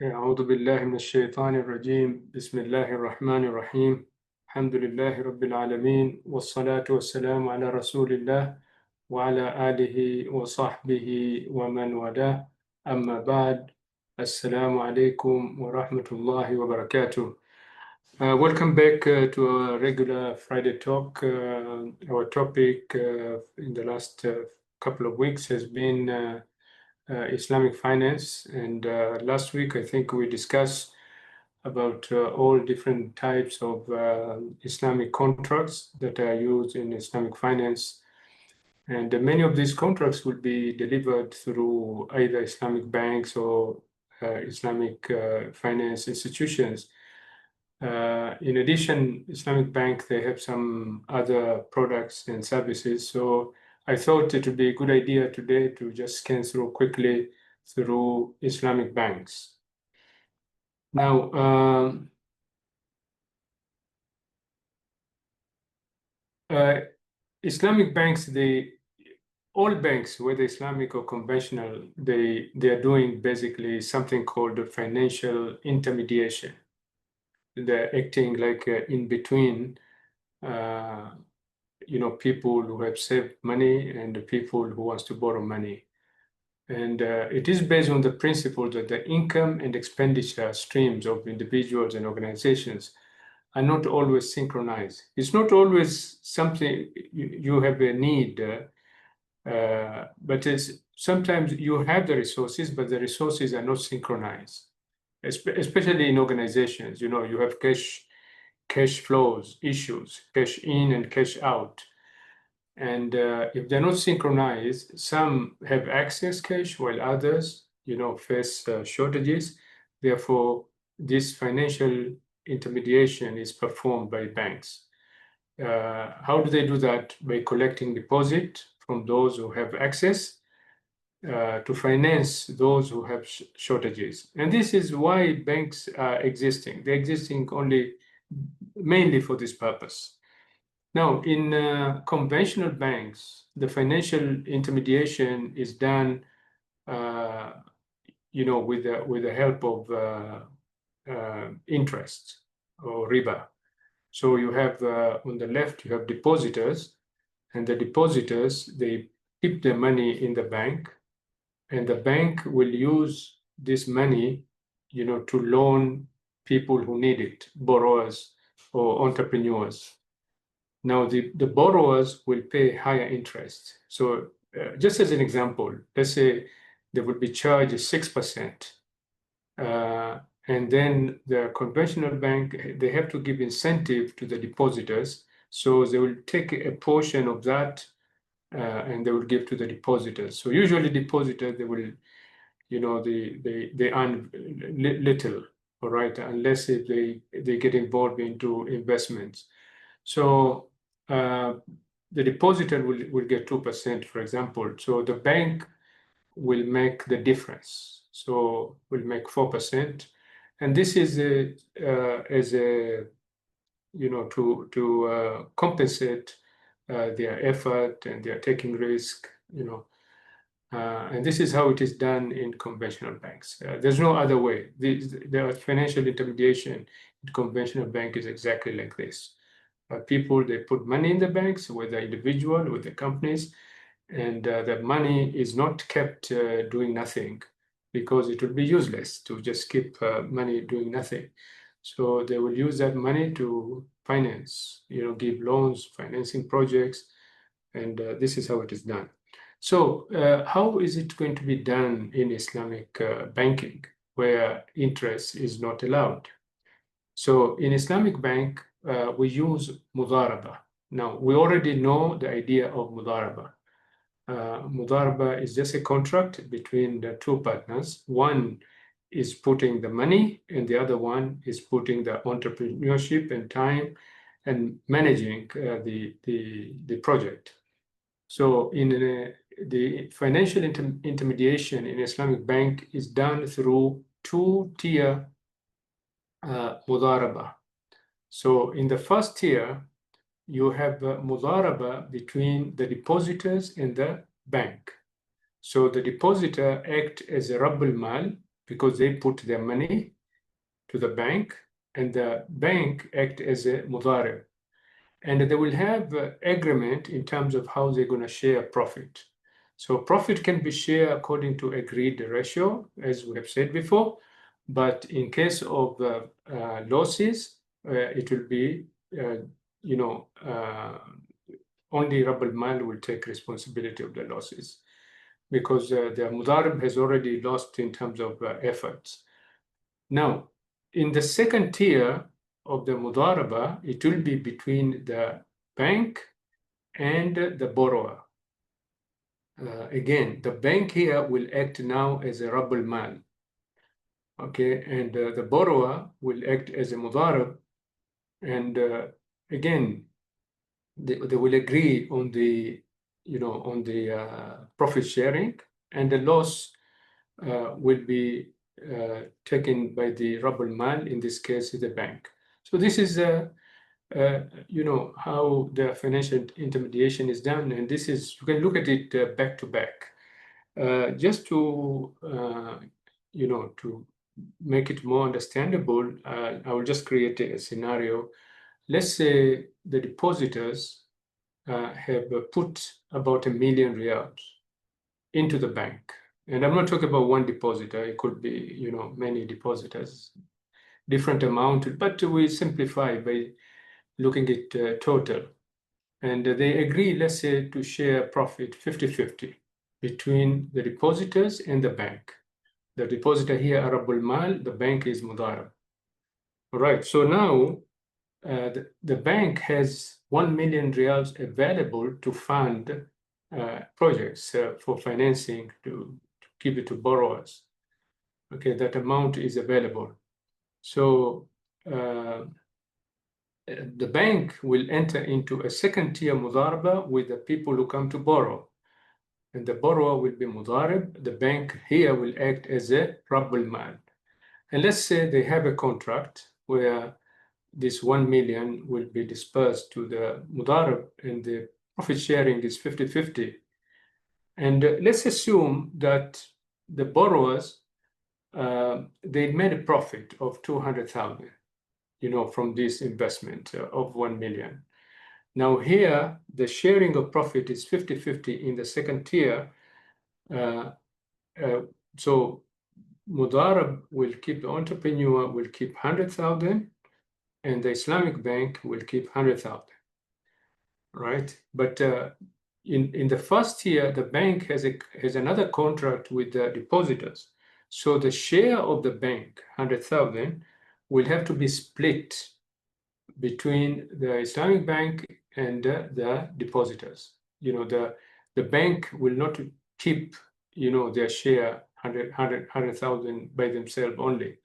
أعوذ بالله من الشيطان الرجيم بسم الله الرحمن الرحيم الحمد لله رب العالمين والصلاة والسلام على رسول الله وعلى آله وصحبه ومن والاه أما بعد السلام عليكم ورحمة الله وبركاته. Welcome back to our regular Friday talk. Our topic in the last couple of weeks has been Islamic finance, and last week I think we discussed about all different types of Islamic contracts that are used in Islamic finance, and many of these contracts will be delivered through either Islamic banks or Islamic finance institutions. In addition, Islamic Bank, they have some other products and services. So I thought it would be a good idea today to just scan through quickly through Islamic banks. Now, Islamic banks, all banks, whether Islamic or conventional, they are doing basically something called financial intermediation. They're acting like in between people who have saved money and the people who wants to borrow money. And it is based on the principle that the income and expenditure streams of individuals and organizations are not always synchronized. It's not always something you have a need, but sometimes you have the resources, but the resources are not synchronized, especially in organizations. You have cash flows issues, cash in and cash out. And if they're not synchronized, some have excess cash while others, face shortages. Therefore, this financial intermediation is performed by banks. How do they do that? By collecting deposit from those who have access to finance those who have shortages. And this is why banks are existing. They're existing mainly for this purpose. Now, in conventional banks, the financial intermediation is done, with the help of interest or riba. So you have on the left, you have depositors, and the depositors, they keep their money in the bank, and the bank will use this money, to loan people who need it, borrowers or entrepreneurs. Now, the borrowers will pay higher interest. So just as an example, let's say they would be charged 6%. And then the conventional bank, they have to give incentive to the depositors. So they will take a portion of that and they will give to the depositors. So usually depositors, they will, they earn little, all right, unless if they get involved into investments. So the depositor will get 2%, for example. So the bank will make the difference. So will make 4%. And this is as a, to compensate their effort, and they're taking risk, and this is how it is done in conventional banks. There's no other way. The financial intermediation in conventional bank is exactly like this. People, they put money in the banks, whether individual, with the companies, and the money is not kept doing nothing, because it would be useless to just keep money doing nothing. So they will use that money to finance, give loans, financing projects, and this is how it is done. So how is it going to be done in Islamic banking, where interest is not allowed? So in Islamic bank, we use mudaraba. Now, we already know the idea of mudaraba. Mudaraba is just a contract between the two partners. One is putting the money, and the other one is putting the entrepreneurship and time and managing the project. So in the financial intermediation in Islamic bank is done through two-tier mudaraba. So in the first tier, you have mudaraba between the depositors and the bank. So the depositor act as a Rabb al-Mal because they put their money to the bank, and the bank act as a Mudarib. And they will have agreement in terms of how they're going to share profit. So profit can be shared according to agreed ratio, as we have said before. But in case of losses, it will be, only Rabb al-Mal will take responsibility of the losses because the Mudarib has already lost in terms of efforts. Now, in the second tier of the Mudaraba, it will be between the bank and the borrower. Again, the bank here will act now as a Rabb al-Mal. Okay, and the borrower will act as a Mudarib. And again, they will agree on the, profit sharing, and the loss will be taken by the Rabb al-Mal, in this case, the bank. So this is, how the financial intermediation is done, and this is, you can look at it back to back. Just to, to make it more understandable, I will just create a scenario. Let's say the depositors have put about 1 million riyals into the bank. And I'm not talking about one depositor. It could be, many depositors, different amount, but we simplify by looking at total. And they agree, let's say, to share profit 50-50 between the depositors and the bank. The depositor here are Rabb al-Mal, the bank is Mudarib. All right, so now the bank has 1 million riyals available to fund projects for financing, to give it to borrowers. Okay, that amount is available. So the bank will enter into a second tier Mudaraba with the people who come to borrow. And the borrower will be Mudarib. The bank here will act as a Rabb al-Mal. And let's say they have a contract where this 1 million will be dispersed to the Mudarib and the profit sharing is 50-50. And let's assume that the borrowers, they made a profit of 200,000, from this investment of 1 million. Now here, the sharing of profit is 50-50 in the second tier. So Mudarib will keep, the entrepreneur will keep 100,000, and the Islamic bank will keep 100,000, right? But in the first year, the bank has another contract with the depositors. So the share of the bank, 100,000, will have to be split between the Islamic bank and the depositors. The bank will not keep, their share 100,000 by themselves only,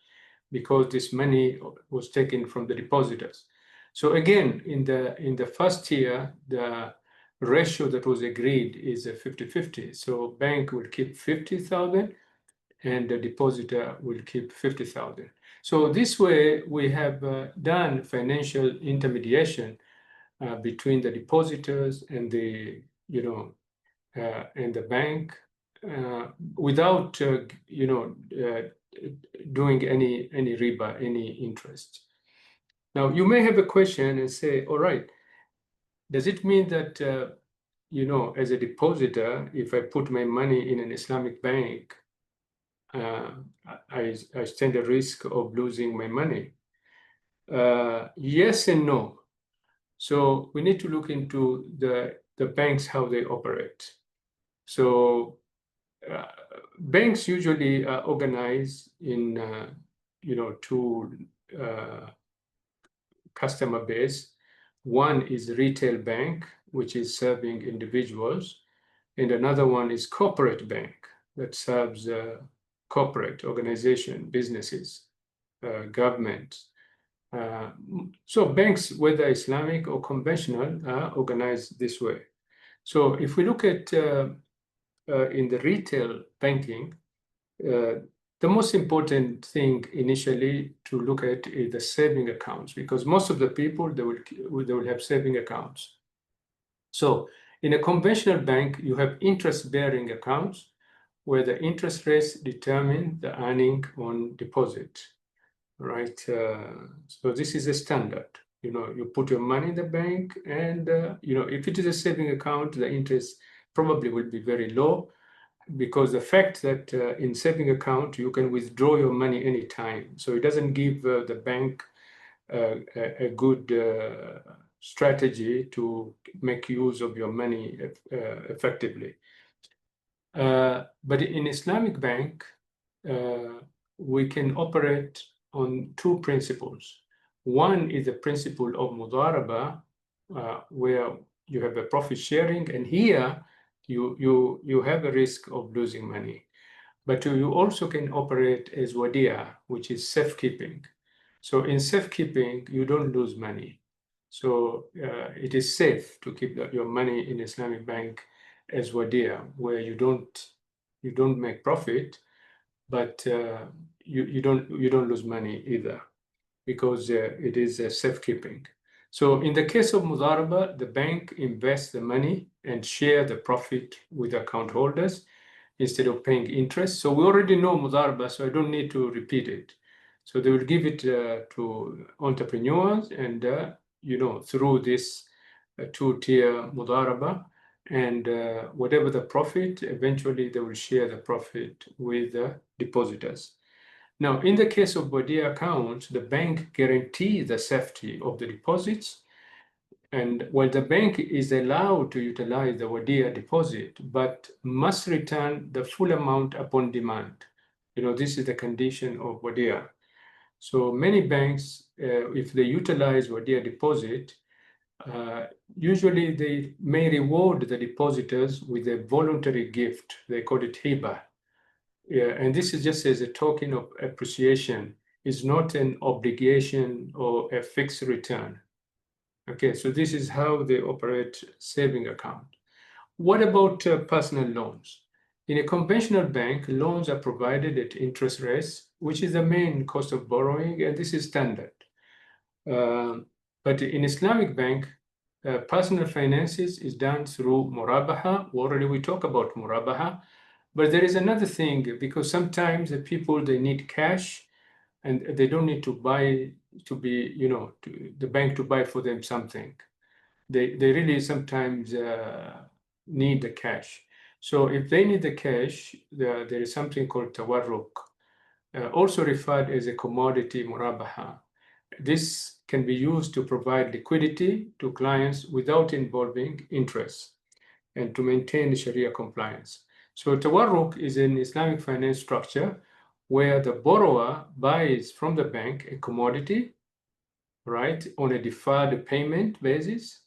because this money was taken from the depositors. So again, in the first year, the ratio that was agreed is a 50-50. So bank will keep 50,000 and the depositor will keep 50,000. So this way we have done financial intermediation between the depositors and the, and the bank without, doing any riba, any interest. Now, you may have a question and say, all right, does it mean that, as a depositor, if I put my money in an Islamic bank, I stand a risk of losing my money? Yes and no. So we need to look into the banks, how they operate. So banks usually are organized in, two customer base. One is retail bank, which is serving individuals, and another one is corporate bank that serves corporate organization, businesses, government. So banks, whether Islamic or conventional, are organized this way. So if we look at in the retail banking, the most important thing initially to look at is the saving accounts, because most of the people, they will have saving accounts. So in a conventional bank, you have interest-bearing accounts where the interest rates determine the earning on deposit, right? So this is a standard. You put your money in the bank, and if it is a saving account, the interest probably will be very low, because the fact that in saving account you can withdraw your money anytime, so it doesn't give the bank a good strategy to make use of your money effectively. But in Islamic bank, we can operate on two principles. One is the principle of mudaraba, where you have a profit sharing, and here you have a risk of losing money. But you also can operate as wadia, which is safekeeping. So in safekeeping, you don't lose money. So it is safe to keep your money in Islamic bank as wadia, where you don't make profit, but you don't lose money either, because it is safekeeping. So in the case of mudaraba, the bank invests the money and share the profit with account holders instead of paying interest. So we already know mudaraba, so I don't need to repeat it. So they will give it to entrepreneurs, and through this two-tier mudaraba, and whatever the profit, eventually they will share the profit with the depositors. Now, in the case of wadia accounts, the bank guarantees the safety of the deposits, and while the bank is allowed to utilize the wadia deposit, but must return the full amount upon demand. This is the condition of wadia. So many banks, if they utilize wadia deposit, usually they may reward the depositors with a voluntary gift. They call it hiba. And this is just as a token of appreciation. It's not an obligation or a fixed return. Okay, so this is how they operate saving account. What about personal loans? In a conventional bank, loans are provided at interest rates, which is the main cost of borrowing, and this is standard. But in Islamic bank, personal finances is done through murabaha. Already we talk about murabaha, but there is another thing, because sometimes the people, they need cash, and they don't need to buy the bank to buy for them something. They really sometimes need the cash. So if they need the cash, there is something called tawarruk, also referred as a commodity murabaha. This can be used to provide liquidity to clients without involving interest, and to maintain Sharia compliance. So tawarruk is an Islamic finance structure where the borrower buys from the bank a commodity, right, on a deferred payment basis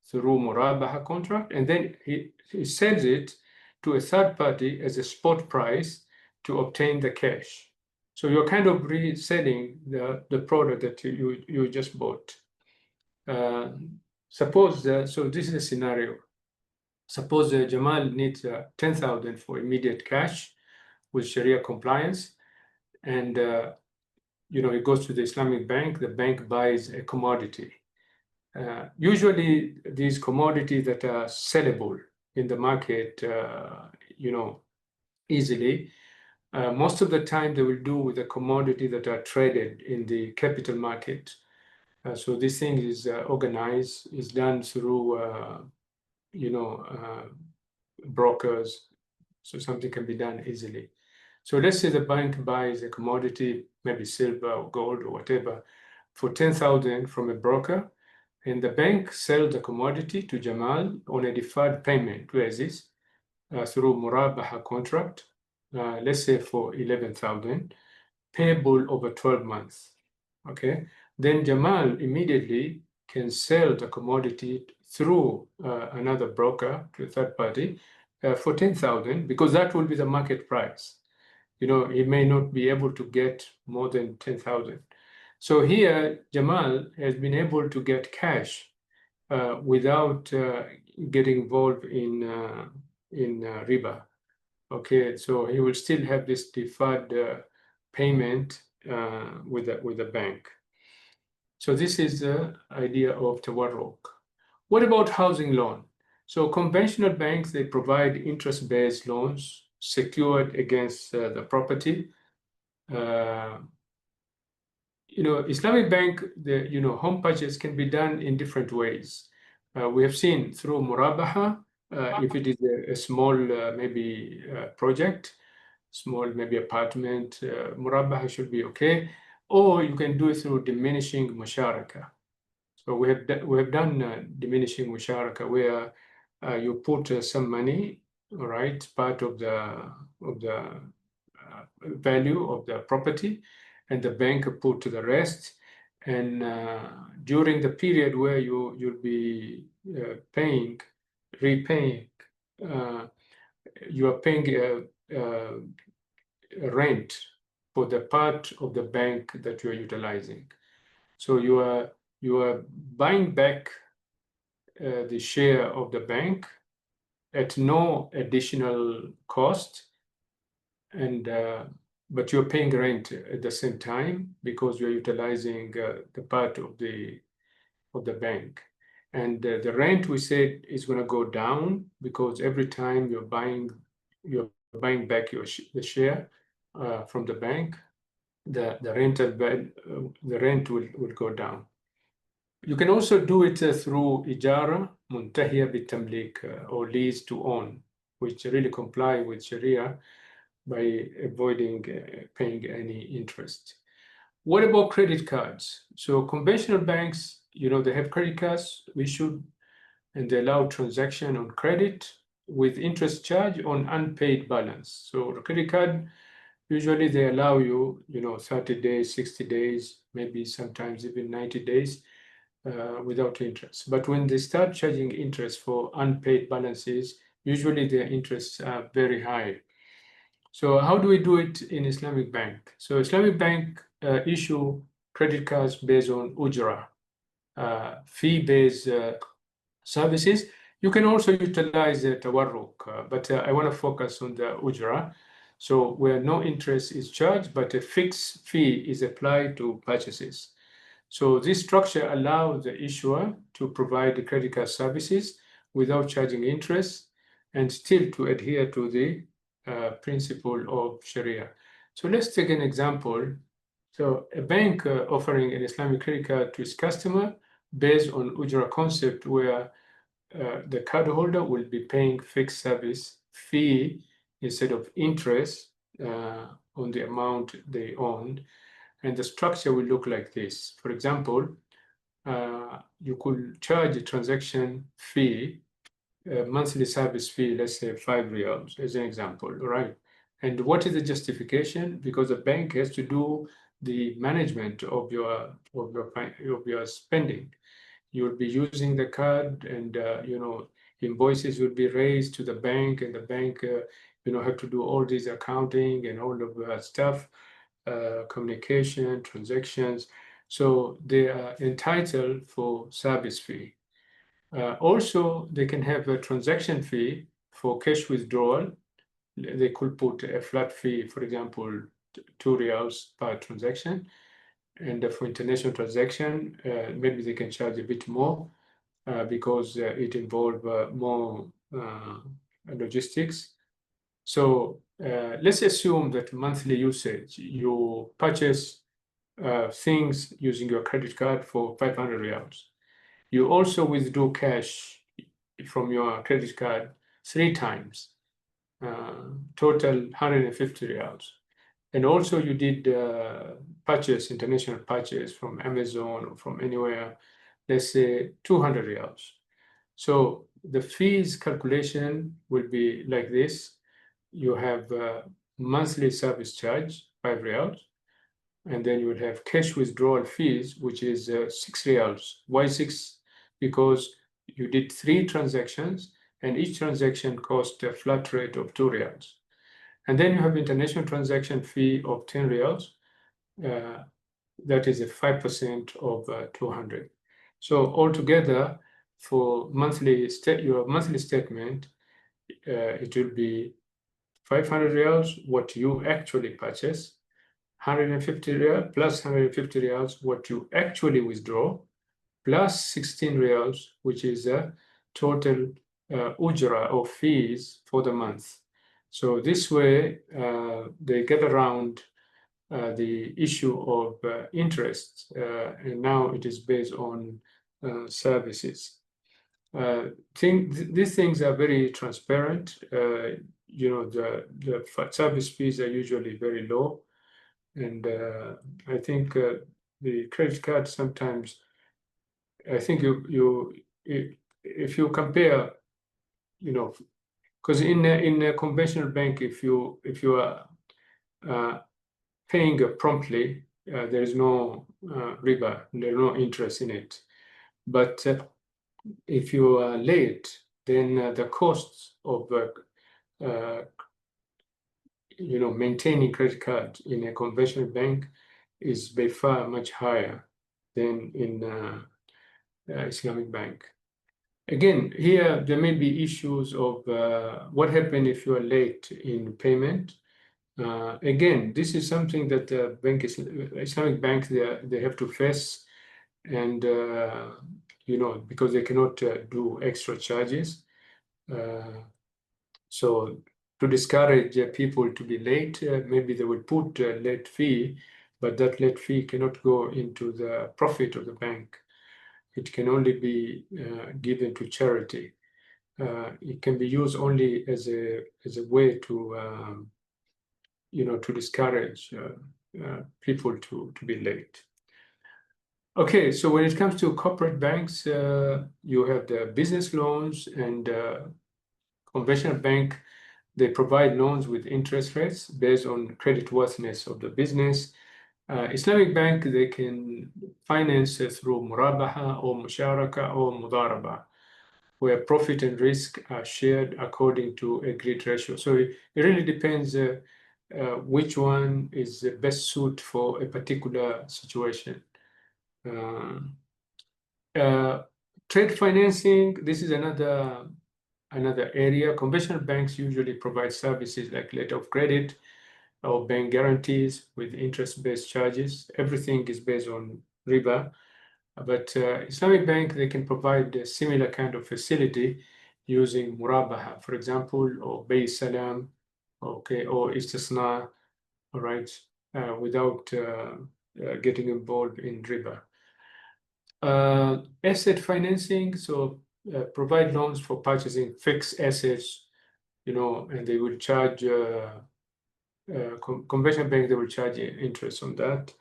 through murabaha contract, and then he sells it to a third party as a spot price to obtain the cash. So you're kind of reselling the product that you just bought. Suppose, so this is a scenario. Suppose Jamal needs 10,000 for immediate cash with Sharia compliance, and he goes to the Islamic bank. The bank buys a commodity. Usually, these commodities that are sellable in the market, easily. Most of the time, they will do with the commodity that are traded in the capital market. So this thing is organized, is done through, brokers. So something can be done easily. So let's say the bank buys a commodity, maybe silver or gold or whatever, for 10,000 from a broker, and the bank sells the commodity to Jamal on a deferred payment basis through murabaha contract, let's say for 11,000, payable over 12 months. Okay, then Jamal immediately can sell the commodity through another broker to a third party for 10,000, because that will be the market price. He may not be able to get more than 10,000. So here, Jamal has been able to get cash without getting involved in riba. Okay, so he will still have this deferred payment with the bank. So this is the idea of tawarruk. What about housing loan? So conventional banks, they provide interest-based loans secured against the property. Islamic Bank, home purchase can be done in different ways. We have seen through murabaha, if it is a small maybe project, small maybe apartment, murabaha should be okay. Or you can do it through diminishing musharaka. So we have done diminishing musharaka, where you put some money, all right, part of the value of the property, and the bank put the rest. And during the period where you'll be repaying, you are paying a rent for the part of the bank that you are utilizing. So you are buying back the share of the bank at no additional cost, and but you're paying rent at the same time because you're utilizing the part of the bank. And the rent, we said, is going to go down because every time you're buying back the share from the bank, the rent will go down. You can also do it through ijara muntahiya bitamlik, or lease to own, which really comply with Sharia by avoiding paying any interest. What about credit cards? So conventional banks, they have credit cards issued, and they allow transaction on credit with interest charge on unpaid balance. So the credit card, usually they allow you, 30 days, 60 days, maybe sometimes even 90 days without interest. But when they start charging interest for unpaid balances, usually their interests are very high. So how do we do it in Islamic Bank? So Islamic Bank issue credit cards based on ujra, fee-based services. You can also utilize tawarruk, but I want to focus on the ujra. So where no interest is charged, but a fixed fee is applied to purchases. So this structure allows the issuer to provide the credit card services without charging interest and still to adhere to the principle of Sharia. So let's take an example. So a bank offering an Islamic credit card to its customer based on ujra concept, where the cardholder will be paying fixed service fee instead of interest on the amount they owned. And the structure will look like this. For example, you could charge a transaction fee, a monthly service fee, let's say 5 riyals as an example, right? And what is the justification? Because the bank has to do the management of your spending. You'll be using the card, and invoices will be raised to the bank, and the bank have to do all this accounting and all of that stuff, communication, transactions. So they are entitled for service fee. Also, they can have a transaction fee for cash withdrawal. They could put a flat fee, for example, 2 riyals per transaction. And for international transaction, maybe they can charge a bit more because it involves more logistics. So let's assume that monthly usage, you purchase things using your credit card for 500 riyals. You also withdraw cash from your credit card 3 times, total 150 riyals. And also you did international purchase from Amazon or from anywhere, let's say 200 riyals. So the fees calculation will be like this. You have monthly service charge, 5 riyals, and then you will have cash withdrawal fees, which is 6 riyals. Why 6? Because you did 3 transactions, and each transaction cost a flat rate of 2 riyals. And then you have international transaction fee of 10 riyals. That is a 5% of 200. So altogether, for your monthly statement, it will be 500 riyals, what you actually purchase, 150 riyals plus 150 riyals, what you actually withdraw, plus 16 riyals, which is a total ujra or fees for the month. So this way, they get around the issue of interest, and now it is based on services. These things are very transparent. The service fees are usually very low, and I think the credit card sometimes. I think if you compare, because in a conventional bank, if you are paying promptly, there is no riba, there is no interest in it. But if you are late, then the costs of maintaining credit card in a conventional bank is by far much higher than in Islamic bank. Again, here there may be issues of what happens if you are late in payment. Again, this is something that Islamic bank they have to face, and because they cannot do extra charges. So to discourage people to be late, maybe they will put a late fee, but that late fee cannot go into the profit of the bank. It can only be given to charity. It can be used only as a way to to discourage people to be late. Okay, so when it comes to corporate banks, you have the business loans, and conventional bank, they provide loans with interest rates based on creditworthiness of the business. Islamic bank, they can finance through murabaha or musharaka or mudaraba, where profit and risk are shared according to agreed ratio. So it really depends which one is the best suit for a particular situation. Trade financing, this is another area. Conventional banks usually provide services like letter of credit or bank guarantees with interest-based charges. Everything is based on riba. But Islamic bank, they can provide a similar kind of facility using murabaha, for example, or bay salam, okay, or istisna, all right, without getting involved in riba. Asset financing, so provide loans for purchasing fixed assets, and they will charge, conventional bank, they will charge interest on that.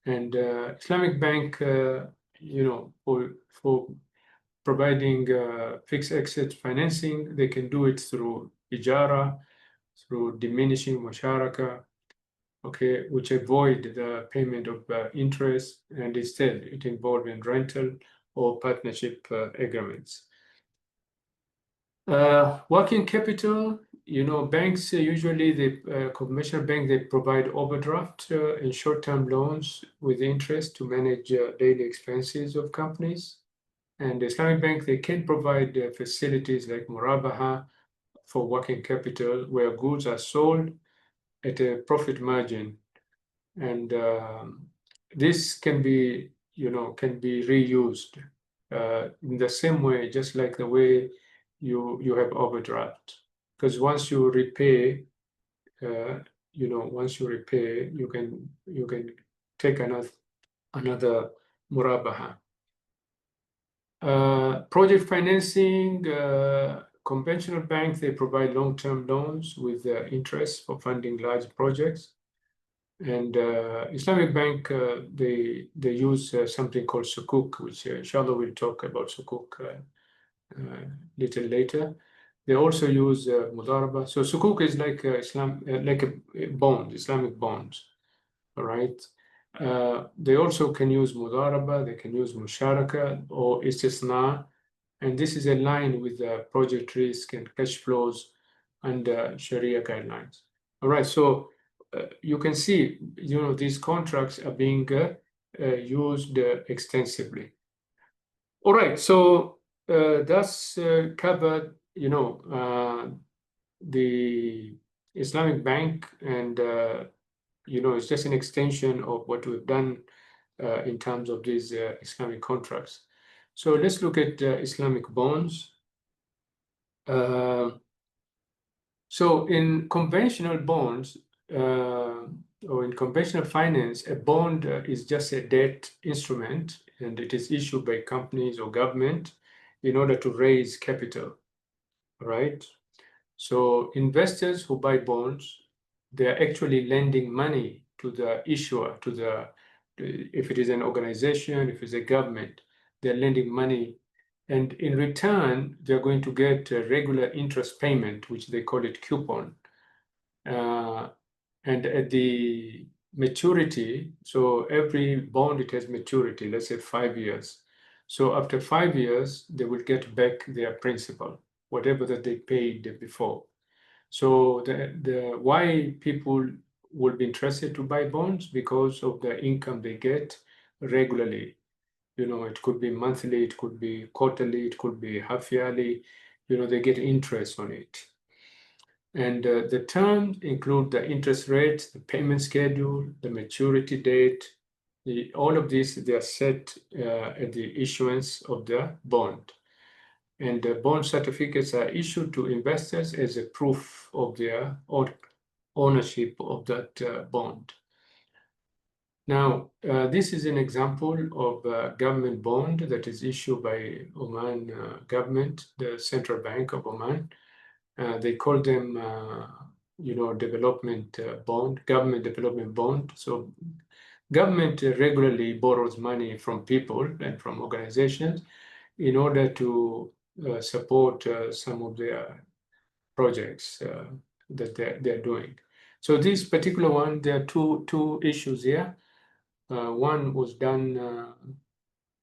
And Islamic bank, for providing fixed asset financing, they can do it through ijara, through diminishing musharaka, okay, which avoid the payment of interest, and instead it involves in rental or partnership agreements. Working capital, banks usually, the commercial bank, they provide overdraft and short-term loans with interest to manage daily expenses of companies. And the Islamic bank, they can provide facilities like murabaha for working capital, where goods are sold at a profit margin. And this can be, reused in the same way, just like the way you have overdraft. Because once you repay, you can take another murabaha. Project financing, conventional banks, they provide long-term loans with interest for funding large projects. And Islamic bank, they use something called sukuk, which inshallah we'll talk about sukuk little later. They also use mudaraba. So sukuk is like like a bond, Islamic bonds, all right? They also can use mudaraba, they can use musharaka or istisna, and this is aligned with the project risk and cash flows and Sharia guidelines. All right, so you can see, these contracts are being used extensively. All right, so that's covered, the Islamic bank, and it's just an extension of what we've done in terms of these Islamic contracts. So let's look at Islamic bonds. So in conventional bonds or in conventional finance, a bond is just a debt instrument, and it is issued by companies or government in order to raise capital, right? So investors who buy bonds, they're actually lending money to the issuer, if it is an organization, if it's a government, they're lending money. And in return, they're going to get a regular interest payment, which they call it coupon. And at the maturity, so every bond, it has maturity, let's say 5 years. So after 5 years, they will get back their principal, whatever that they paid before. So why people would be interested to buy bonds? Because of the income they get regularly. It could be monthly, it could be quarterly, it could be half yearly. They get interest on it. And the terms include the interest rates, the payment schedule, the maturity date. All of these, they are set at the issuance of the bond. And the bond certificates are issued to investors as a proof of their ownership of that bond. Now, this is an example of a government bond that is issued by Oman government, the Central Bank of Oman. They call them, development bond, government development bond. So government regularly borrows money from people and from organizations in order to support some of their projects that they're doing. So this particular one, there are two issues here. One was done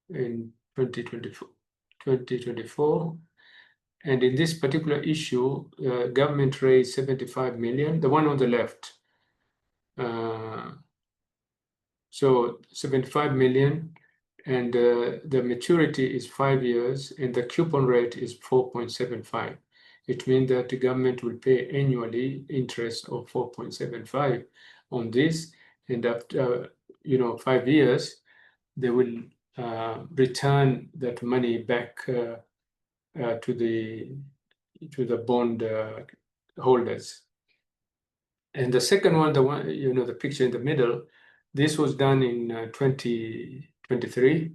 in 2024. And in this particular issue, government raised 75 million, the one on the left. So 75 million, and the maturity is 5 years, and the coupon rate is 4.75. It means that the government will pay annually interest of 4.75 on this, and after 5 years, they will return that money back to the bond holders. And the second one, the picture in the middle, this was done in 2023.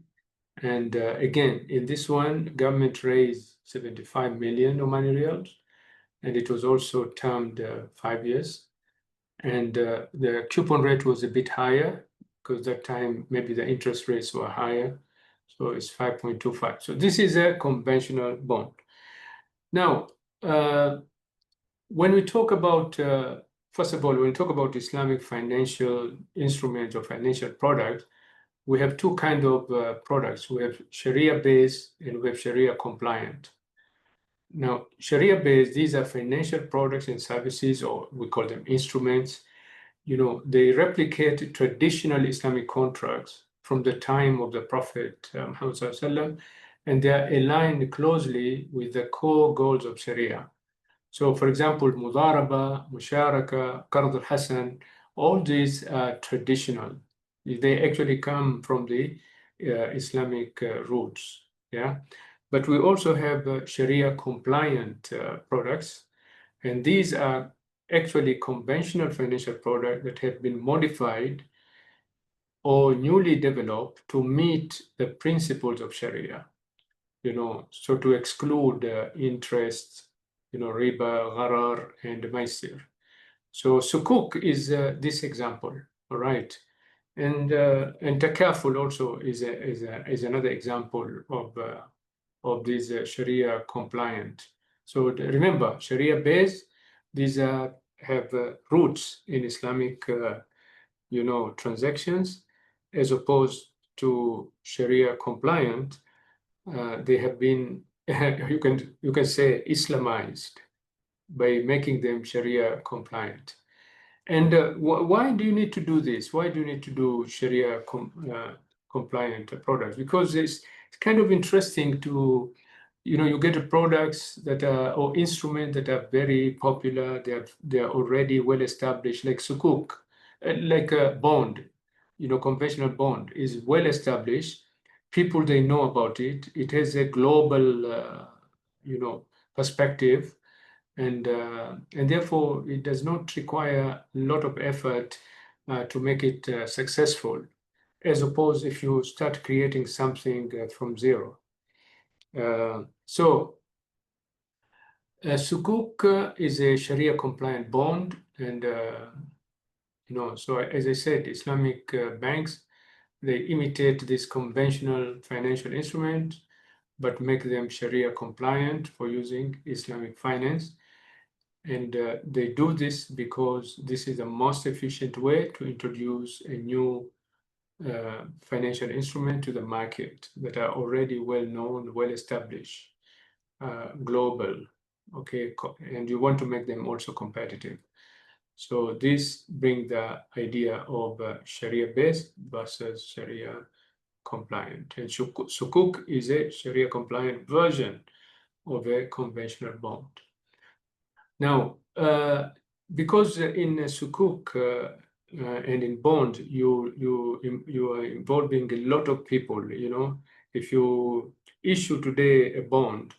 And again, in this one, government raised 75 million Omani riyals, and it was also termed 5 years. And the coupon rate was a bit higher because that time maybe the interest rates were higher. So it's 5.25. So this is a conventional bond. Now, when we talk about, first of all, when we talk about Islamic financial instruments or financial products, we have two kinds of products. We have Sharia-based and we have Sharia-compliant. Now, Sharia-based, these are financial products and services, or we call them instruments. They replicate traditional Islamic contracts from the time of the Prophet Muhammad Sallallahu, and they are aligned closely with the core goals of Sharia. So, for example, Mudaraba, Musharaka, Qard al-Hasan, all these are traditional. They actually come from the Islamic roots. Yeah, but we also have Sharia compliant products, and these are actually conventional financial products that have been modified or newly developed to meet the principles of Sharia. So to exclude interest, riba, gharar, and maisir. So sukuk is this example, all right? And takaful also is another example of these Sharia compliant. So remember, Sharia based, these have roots in Islamic, transactions, as opposed to Sharia compliant. They have been, you can say, Islamized by making them Sharia compliant. And why do you need to do this? Why do you need to do Sharia compliant products? Because it's kind of interesting to, you get products that are, or instruments that are very popular. They're already well established, like sukuk, like a bond, conventional bond is well established. People, they know about it. It has a global, perspective. and therefore it does not require a lot of effort to make it successful, as opposed if you start creating something from zero. So Sukuk is a Sharia compliant bond, and so as I said, Islamic banks, they imitate this conventional financial instrument, but make them Sharia compliant for using Islamic finance. And they do this because this is the most efficient way to introduce a new financial instrument to the market that are already well known, well established, global, okay, and you want to make them also competitive. So this brings the idea of Sharia-based versus Sharia compliant. And Sukuk is a Sharia compliant version of a conventional bond. Now, because in Sukuk and in bond, you are involving a lot of people. If you issue today a bond,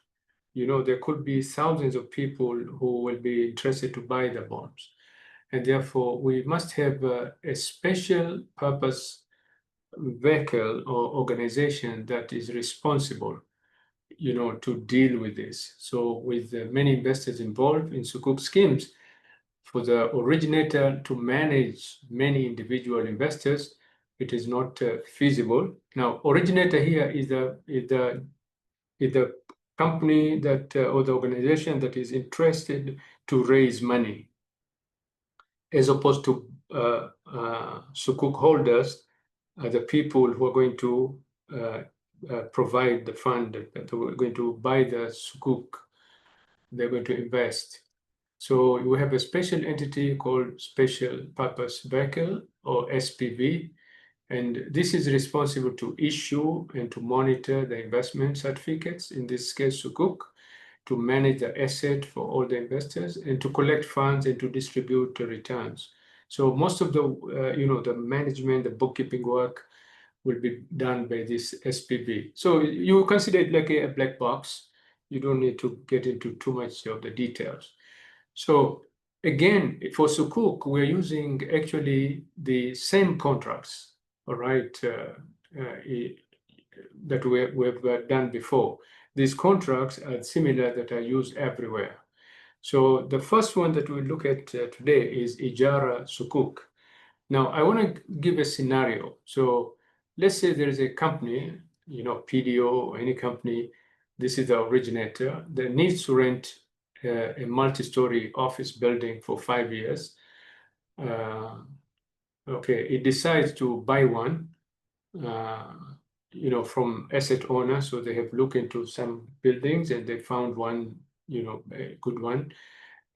there could be thousands of people who will be interested to buy the bonds. And therefore, we must have a special purpose vehicle or organization that is responsible, to deal with this. So with many investors involved in Sukuk schemes, for the originator to manage many individual investors, it is not feasible. Now, originator here is the company that or the organization that is interested to raise money, as opposed to Sukuk holders, the people who are going to provide the fund, that are going to buy the Sukuk, they're going to invest. So we have a special entity called Special Purpose Vehicle, or SPV, and this is responsible to issue and to monitor the investment certificates, in this case Sukuk, to manage the asset for all the investors, and to collect funds and to distribute the returns. So most of the the management, the bookkeeping work will be done by this SPV. So you consider it like a black box. You don't need to get into too much of the details. So again, for Sukuk, we're using actually the same contracts, all right, that we've done before. These contracts are similar, that are used everywhere. So the first one that we look at today is Ijara Sukuk. Now, I want to give a scenario. So let's say there is a company, PDO or any company, this is the originator, that needs to rent a multi-story office building for 5 years. Okay, it decides to buy one, from asset owner. So they have looked into some buildings and they found one, a good one.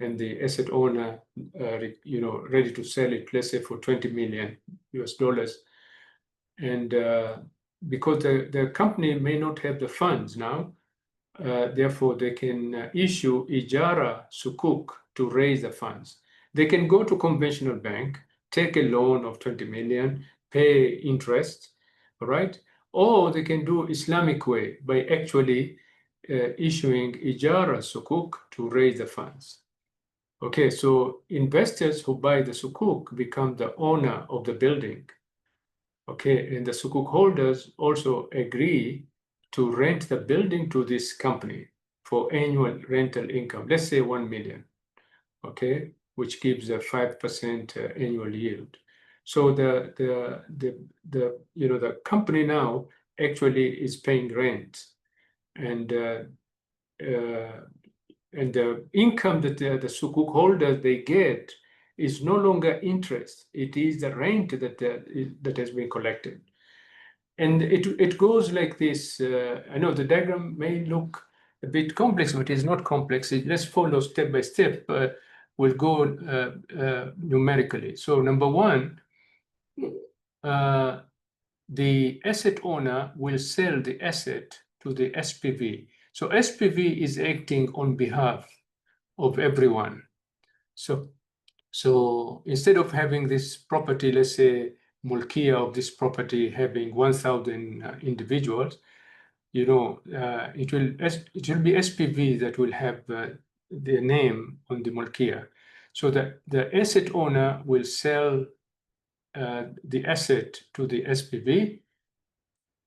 And the asset owner, ready to sell it, let's say for $20 million US. And because the company may not have the funds now, therefore they can issue Ijara Sukuk to raise the funds. They can go to conventional bank, take a loan of 20 million, pay interest, all right? Or they can do Islamic way by actually issuing Ijara Sukuk to raise the funds. Okay, so investors who buy the Sukuk become the owner of the building. Okay, and the Sukuk holders also agree to rent the building to this company for annual rental income, let's say 1 million, okay, which gives a 5% annual yield. So the company now actually is paying rent, and the income that the Sukuk holders they get is no longer interest. It is the rent that has been collected. And it goes like this. I know the diagram may look a bit complex, but it's not complex. Let's follow step by step. We'll go numerically. So number one, the asset owner will sell the asset to the SPV. So SPV is acting on behalf of everyone. So instead of having this property, let's say Mulkiya of this property having 1,000 individuals, it will be SPV that will have their name on the mulkiya. So the asset owner will sell the asset to the SPV,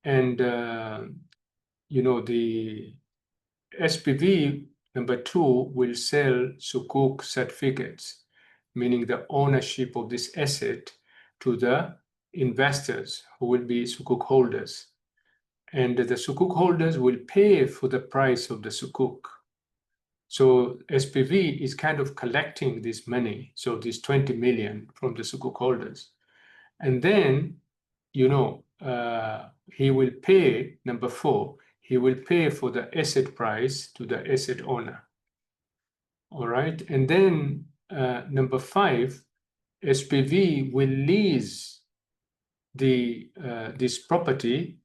and the SPV number 2 will sell sukuk certificates, meaning the ownership of this asset, to the investors who will be sukuk holders. And the sukuk holders will pay for the price of the sukuk. So SPV is kind of collecting this money, so this 20 million from the sukuk holders. And then, he will pay, number 4, he will pay for the asset price to the asset owner. All right. And then number 5, SPV will lease this property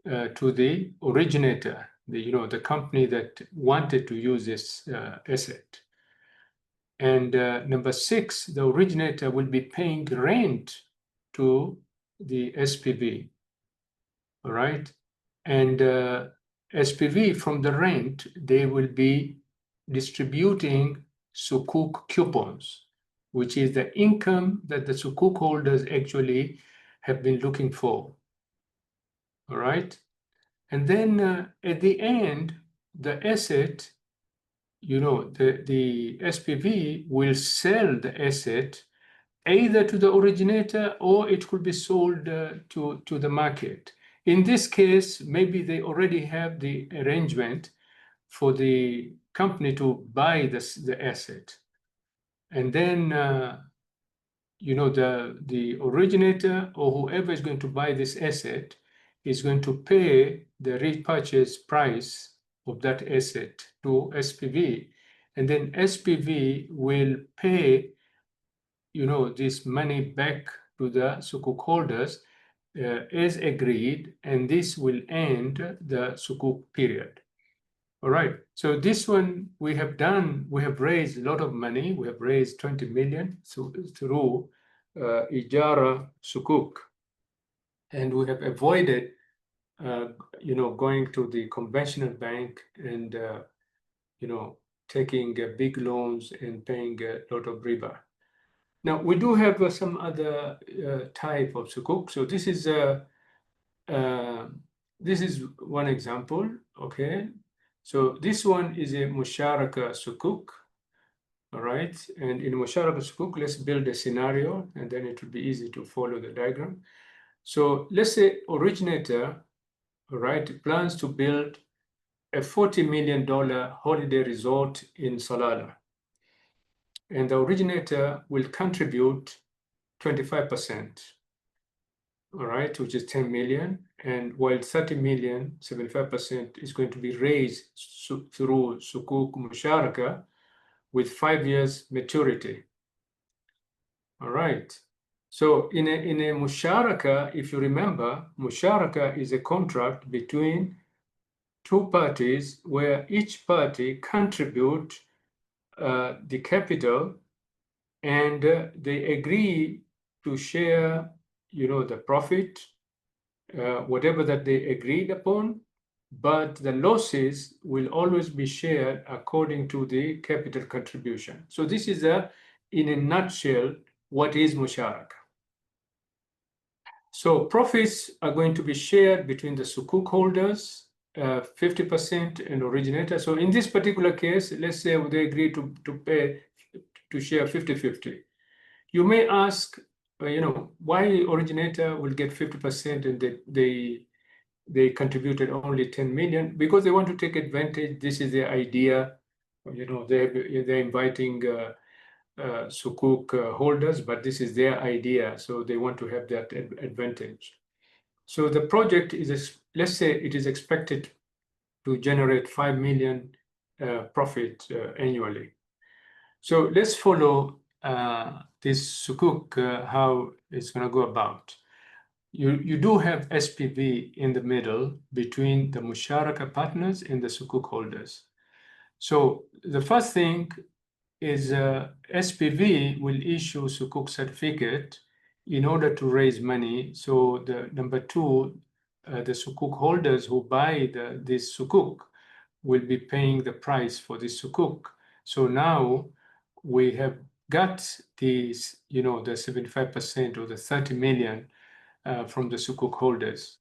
to the originator, the company that wanted to use this asset. And number 6, the originator will be paying rent to the SPV. All right. And SPV, from the rent, they will be distributing sukuk coupons, which is the income that the sukuk holders actually have been looking for. All right. And then at the end, the asset, the SPV will sell the asset either to the originator, or it could be sold to the market. In this case, maybe they already have the arrangement for the company to buy the asset. And then, the originator or whoever is going to buy this asset is going to pay the repurchase price of that asset to SPV. And then SPV will pay, this money back to the sukuk holders as agreed, and this will end the sukuk period. All right, so this one we have raised a lot of money. We have raised 20 million through Ijara Sukuk, and we have avoided, going to the conventional bank and, taking big loans and paying a lot of riba. Now, we do have some other type of sukuk. So this is one example, okay? So this one is a musharaka sukuk, all right? And in musharaka sukuk, let's build a scenario, and then it will be easy to follow the diagram. So let's say originator, all right, plans to build a $40 million holiday resort in Salalah. And the originator will contribute 25%, all right, which is 10 million. And while 30 million, 75% is going to be raised through sukuk musharaka with 5 years maturity. All right. So in a musharaka, if you remember, musharaka is a contract between two parties where each party contribute the capital, and they agree to share, the profit, whatever that they agreed upon, but the losses will always be shared according to the capital contribution. So this is in a nutshell, what is musharaka. So profits are going to be shared between the sukuk holders, 50% and originator. So in this particular case, let's say they agree to share 50-50. You may ask, why originator will get 50% and they contributed only 10 million? Because they want to take advantage. This is their idea. They're inviting sukuk holders, but this is their idea, so they want to have that advantage. So the project is, let's say it is expected to generate 5 million profit annually. So let's follow this sukuk, how it's going to go about. You do have SPV in the middle between the musharaka partners and the sukuk holders. So the first thing is SPV will issue sukuk certificate in order to raise money. So the number 2, the sukuk holders who buy this sukuk will be paying the price for this sukuk. So now we have got these, the 75% or the 30 million from the sukuk holders.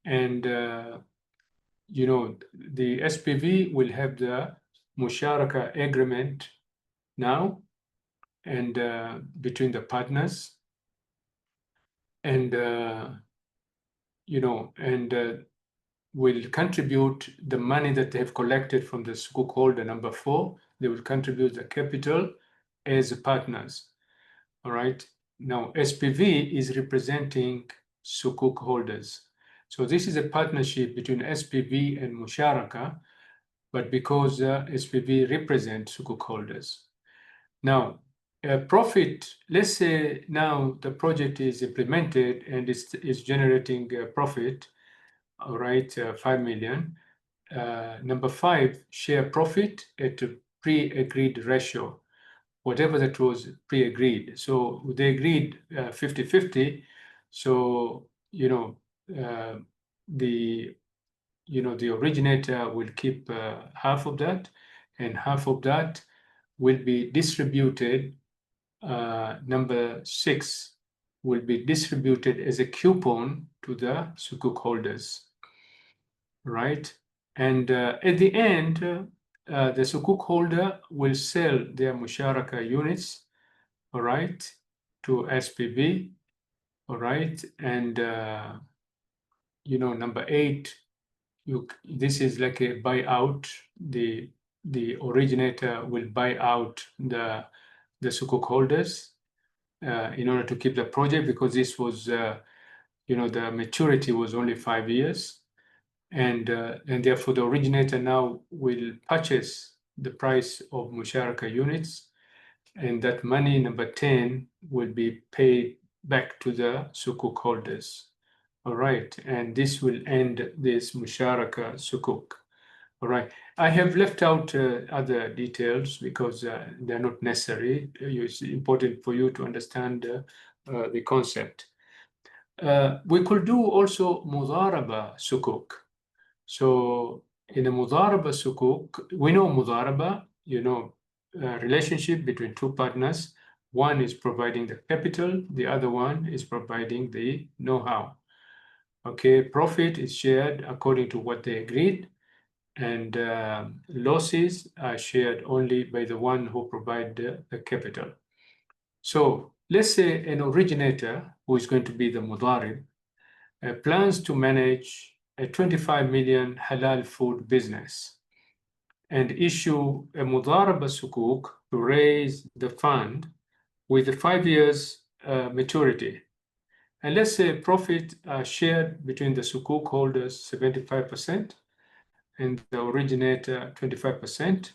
And, the SPV will have the musharaka agreement now, and between the partners, and, will contribute the money that they have collected from the sukuk holder number 4. They will contribute the capital as partners. All right. Now, SPV is representing sukuk holders. So this is a partnership between SPV and Musharaka, but because SPV represents sukuk holders. Now, profit, let's say now the project is implemented and is generating profit, all right, 5 million. Number 5, share profit at a pre-agreed ratio, whatever that was pre-agreed. So they agreed 50-50. So, the originator will keep half of that, and half of that will be distributed. Number 6 will be distributed as a coupon to the sukuk holders, right? And at the end, the sukuk holder will sell their musharaka units, all right, to SPV, all right? And, number 8, this is like a buyout. The originator will buy out the sukuk holders in order to keep the project, because this was, the maturity was only 5 years. And therefore the originator now will purchase the price of musharaka units, and that money, number 10, will be paid back to the sukuk holders. All right, and this will end this musharaka sukuk. All right, I have left out other details because they're not necessary. It's important for you to understand the concept. We could do also mudaraba sukuk. So in a mudaraba sukuk, we know mudaraba, relationship between two partners. One is providing the capital, the other one is providing the know-how. Okay, profit is shared according to what they agreed, and losses are shared only by the one who provide the capital. So let's say an originator, who is going to be the mudarib, plans to manage a 25 million halal food business and issue a mudaraba sukuk to raise the fund with a 5 years maturity. And let's say profit shared between the sukuk holders 75% and the originator 25%.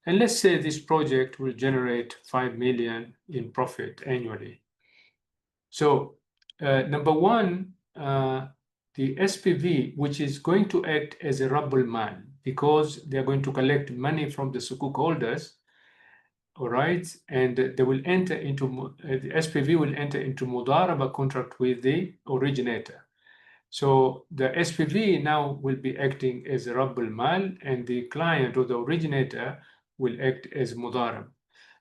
And let's say this project will generate 5 million in profit annually. So number 1, the SPV, which is going to act as a Rabbul Mal, because they're going to collect money from the sukuk holders, all right, and they will enter into, the SPV will enter into mudaraba contract with the originator. So the SPV now will be acting as a Rabbul Mal, and the client or the originator will act as mudarab.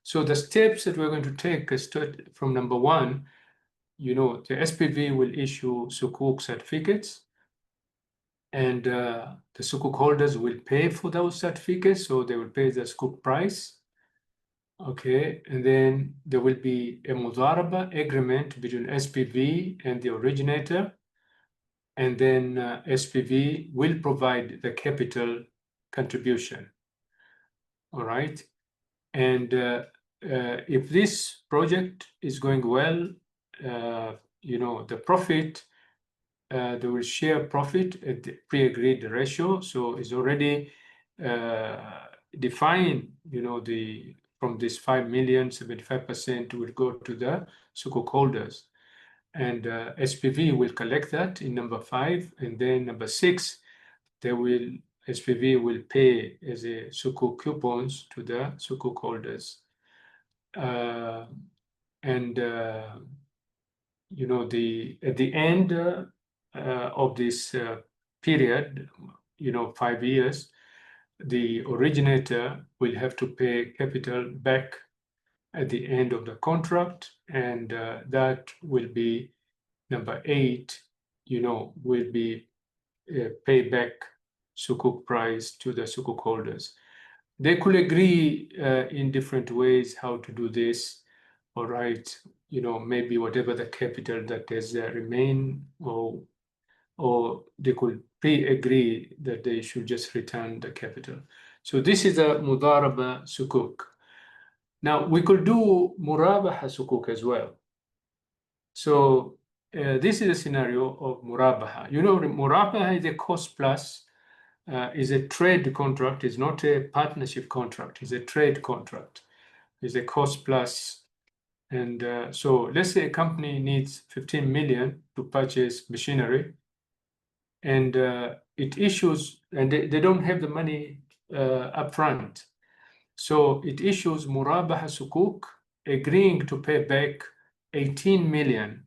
So the steps that we're going to take start from number 1, the SPV will issue sukuk certificates, and the sukuk holders will pay for those certificates, so they will pay the sukuk price. Okay, and then there will be a mudaraba agreement between SPV and the originator, and then SPV will provide the capital contribution. All right, and if this project is going well, the profit, they will share profit at the pre-agreed ratio. So it's already defined, from this 5 million, 75% will go to the sukuk holders. And SPV will collect that in number 5. And then number 6, SPV will pay as a sukuk coupons to the sukuk holders. And at the end of this period, 5 years, the originator will have to pay capital back at the end of the contract, and that will be number 8, will be pay back sukuk price to the sukuk holders. They could agree in different ways how to do this. All right, maybe whatever the capital that is remain, or they could pre-agree that they should just return the capital. So this is a mudaraba sukuk. Now we could do murabaha sukuk as well. So this is a scenario of murabaha. Murabaha is a cost plus, is a trade contract. It's not a partnership contract. It's a trade contract. It's a cost plus. And so let's say a company needs 15 million to purchase machinery, and it issues, and they don't have the money up front. So it issues murabaha sukuk, agreeing to pay back 18 million,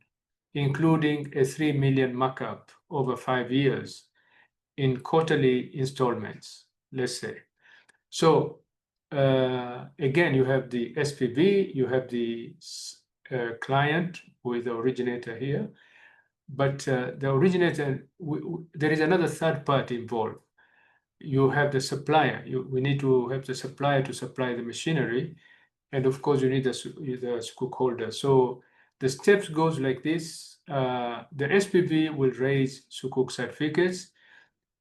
including a 3 million markup over 5 years in quarterly installments, let's say. So again, you have the SPV, you have the client with the originator here, but the originator, there is another third party involved. You have the supplier. We need to have the supplier to supply the machinery, and of course you need the sukuk holder. So the steps goes like this. The SPV will raise sukuk certificates,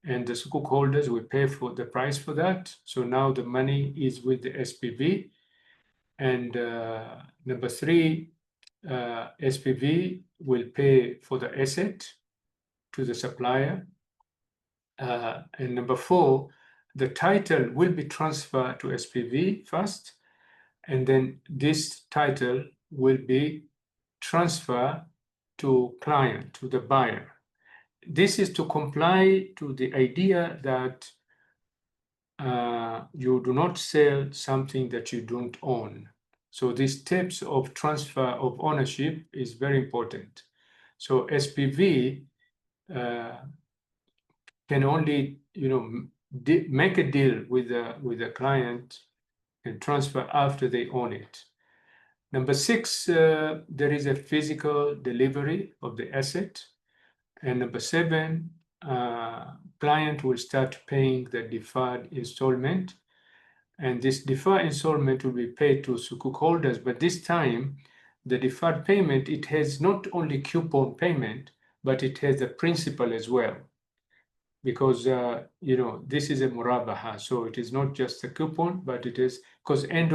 and the sukuk holders will pay for the price for that. So now the money is with the SPV. And number 3, SPV will pay for the asset to the supplier. And number 4, the title will be transferred to SPV first, and then this title will be transferred to client, to the buyer. This is to comply to the idea that you do not sell something that you don't own. So these steps of transfer of ownership is very important. So SPV can only, make a deal with the client and transfer after they own it. Number 6, there is a physical delivery of the asset. And number 7, client will start paying the deferred installment. And this deferred installment will be paid to sukuk holders, but this time, the deferred payment, it has not only coupon payment, but it has the principal as well. Because, this is a murabaha, so it is not just a coupon, but it is, because and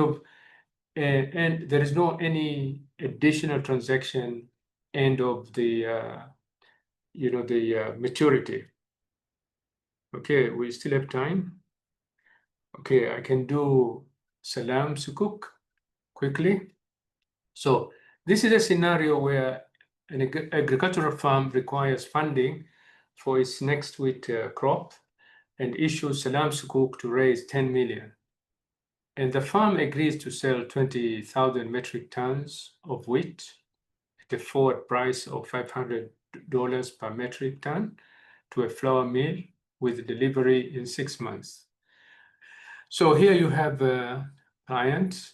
there is no any additional transaction end of the maturity. Okay, we still have time. Okay, I can do salam sukuk quickly. So this is a scenario where an agricultural farm requires funding for its next wheat crop and issues salam sukuk to raise 10 million. And the farm agrees to sell 20,000 metric tons of wheat at a forward price of $500 per metric ton to a flour mill with delivery in 6 months. So here you have a client,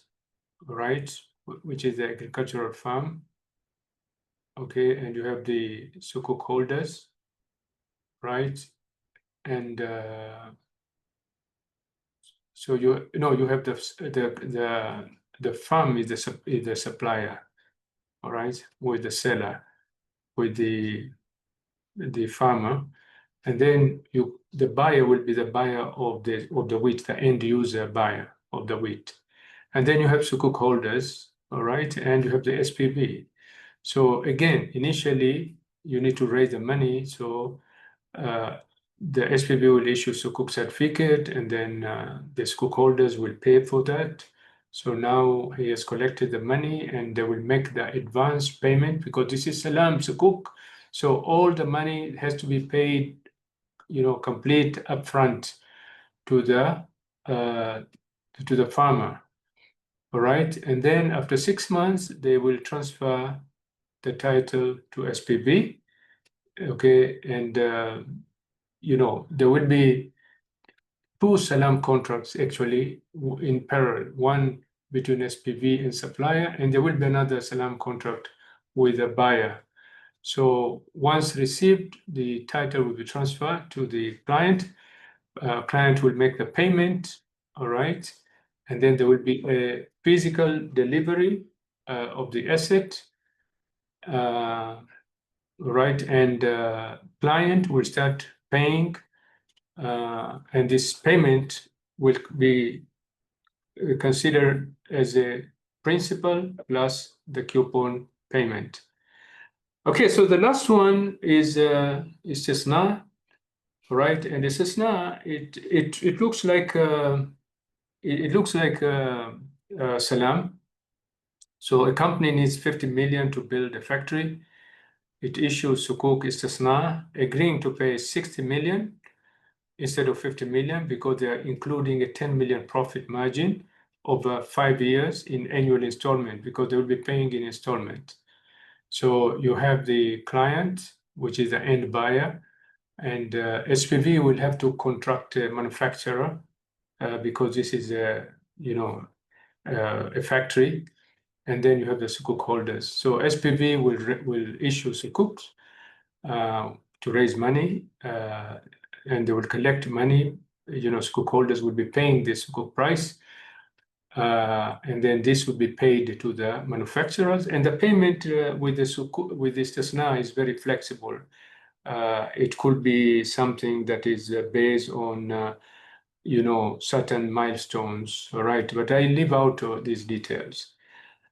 right, which is the agricultural farm. Okay, and you have the sukuk holders, right? And so you have the farm is the supplier, all right, with the seller, with the farmer, and then the buyer will be the buyer of the wheat, the end user buyer of the wheat, and then you have sukuk holders, all right, and you have the SPV. So again, initially you need to raise the money, so the SPV will issue sukuk certificate, and then the sukuk holders will pay for that. So now he has collected the money, and they will make the advance payment because this is salam sukuk. So all the money has to be paid, complete upfront to the farmer. All right, and then after 6 months, they will transfer the title to SPV. Okay, and there will be two salam contracts actually in parallel, one between SPV and supplier, and there will be another salam contract with a buyer. So once received, the title will be transferred to the client. Client will make the payment, all right, and then there will be a physical delivery of the asset, right, and client will start paying, and this payment will be considered as a principal plus the coupon payment. Okay, so the last one is istisna, right? And istisna, it looks like salam. So a company needs 50 million to build a factory. It issues sukuk istisna, agreeing to pay 60 million instead of 50 million because they are including a 10 million profit margin over 5 years in annual installment because they will be paying in installment. So you have the client, which is the end buyer, and SPV will have to contract a manufacturer because this is a factory, and then you have the sukuk holders. So SPV will issue sukuks to raise money, and they will collect money. Sukuk holders will be paying the sukuk price, and then this will be paid to the manufacturers. And the payment with the istisna is very flexible. It could be something that is based on certain milestones, all right? But I leave out these details.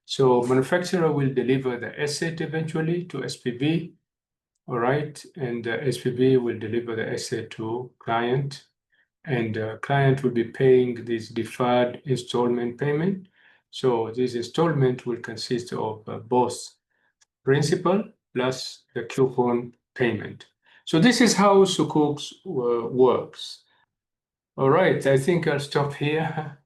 So manufacturer will deliver the asset eventually to SPV, all right? And SPV will deliver the asset to client, and client will be paying this deferred installment payment. So this installment will consist of both principal plus the coupon payment. So this is how Sukuks works. All right, I think I'll stop here.